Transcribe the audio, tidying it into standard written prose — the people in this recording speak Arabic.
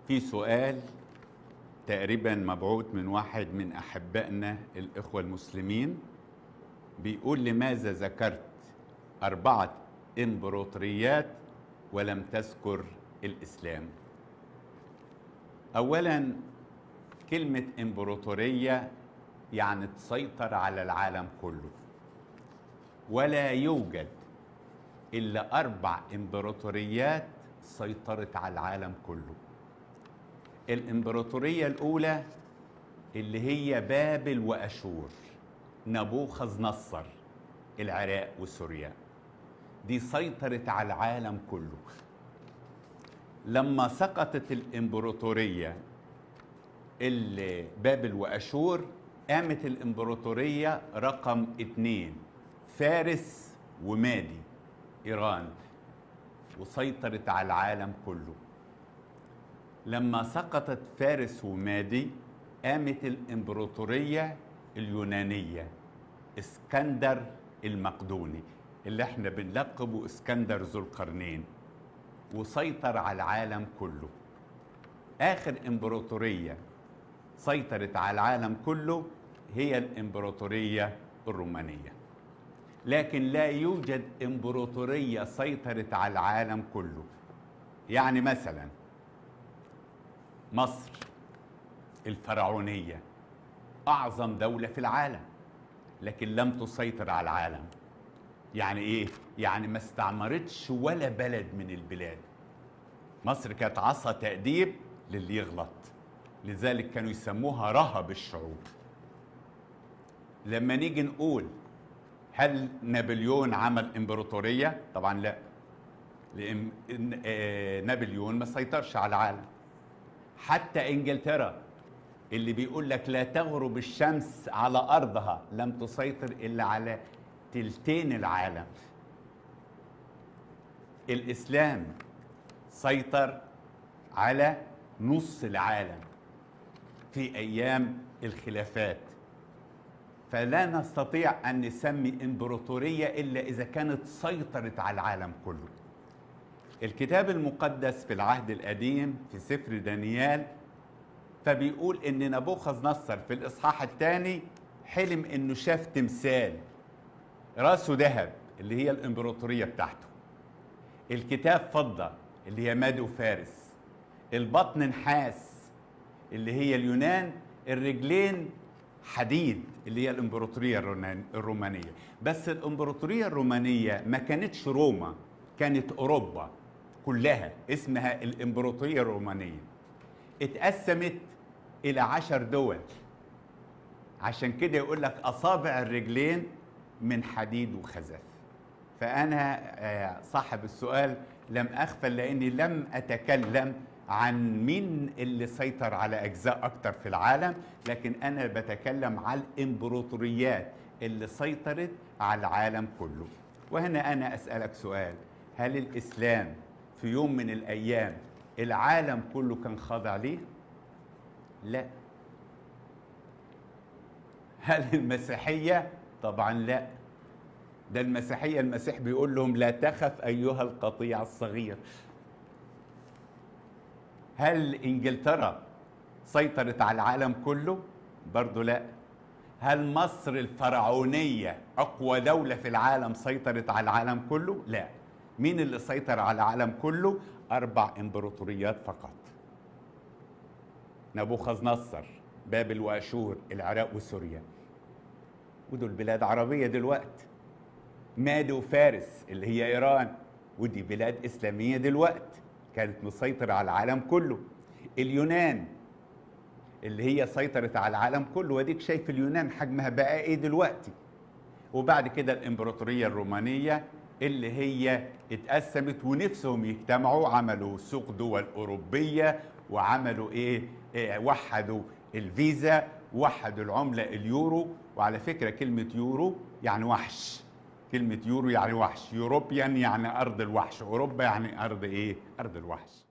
في سؤال تقريبا مبعوث من واحد من أحبائنا الإخوة المسلمين، بيقول: لماذا ذكرت 4 إمبراطوريات ولم تذكر الإسلام؟ أولا، كلمة إمبراطورية يعني تسيطر على العالم كله، ولا يوجد إلا 4 إمبراطوريات سيطرت على العالم كله. الإمبراطورية الأولى اللي هي بابل وأشور، نبوخذ نصر، العراق وسوريا، دي سيطرت على العالم كله. لما سقطت الإمبراطورية اللي بابل وأشور، قامت الإمبراطورية رقم 2 فارس ومادي، إيران، وسيطرت على العالم كله. لما سقطت فارس ومادي، قامت الإمبراطورية اليونانية، اسكندر المقدوني اللي احنا بنلقبه اسكندر ذو القرنين، وسيطر على العالم كله. آخر إمبراطورية سيطرت على العالم كله هي الإمبراطورية الرومانية. لكن لا يوجد إمبراطورية سيطرت على العالم كله. يعني مثلا مصر الفرعونية أعظم دولة في العالم، لكن لم تسيطر على العالم. يعني إيه؟ يعني ما استعمرتش ولا بلد من البلاد. مصر كانت عصا تأديب للي يغلط، لذلك كانوا يسموها رهب الشعوب. لما نيجي نقول هل نابليون عمل إمبراطورية؟ طبعا لا، لأن نابليون ما سيطرش على العالم. حتى إنجلترا اللي بيقول لك لا تغرب الشمس على أرضها لم تسيطر إلا على تلتين العالم. الإسلام سيطر على نص العالم في أيام الخلافات، فلا نستطيع أن نسمي إمبراطورية إلا إذا كانت سيطرت على العالم كله. الكتاب المقدس في العهد القديم في سفر دانيال فبيقول إن نبوخذ نصر في الإصحاح الثاني حلم إنه شاف تمثال راسه ذهب اللي هي الإمبراطورية بتاعته، الكتاب فضة اللي هي مادي وفارس، البطن نحاس اللي هي اليونان، الرجلين حديد اللي هي الإمبراطورية الرومانية. بس الإمبراطورية الرومانية ما كانتش روما، كانت أوروبا كلها اسمها الإمبراطورية الرومانية. اتقسمت إلى 10 دول، عشان كده يقول لك أصابع الرجلين من حديد وخزف. فأنا صاحب السؤال لم أغفل، لأني لم أتكلم عن مين اللي سيطر على أجزاء أكتر في العالم، لكن أنا بتكلم على الإمبراطوريات اللي سيطرت على العالم كله. وهنا أنا أسألك سؤال: هل الإسلام في يوم من الأيام العالم كله كان خاضع ليه؟ لا. هل المسيحية؟ طبعا لا. ده المسيحية المسيح بيقول لهم لا تخف أيها القطيع الصغير. هل إنجلترا سيطرت على العالم كله؟ برضو لا. هل مصر الفرعونية أقوى دولة في العالم سيطرت على العالم كله؟ لا. مين اللي سيطر على العالم كله؟ 4 إمبراطوريات فقط: نبوخذ نصر، بابل وأشور، العراق وسوريا، ودول بلاد عربية دلوقتي. مادي وفارس اللي هي إيران، ودي بلاد إسلامية دلوقتي، كانت مسيطرة على العالم كله. اليونان اللي هي سيطرت على العالم كله، وديك شايف اليونان حجمها بقى إيه دلوقتي. وبعد كده الإمبراطورية الرومانية اللي هي اتقسمت ونفسهم يجتمعوا، عملوا سوق دول أوروبية، وعملوا وحدوا الفيزا، وحدوا العملة اليورو. وعلى فكرة كلمة يورو يعني وحش، كلمة يورو يعني وحش، يوروبيان يعني أرض الوحش، أوروبا يعني أرض أرض الوحش.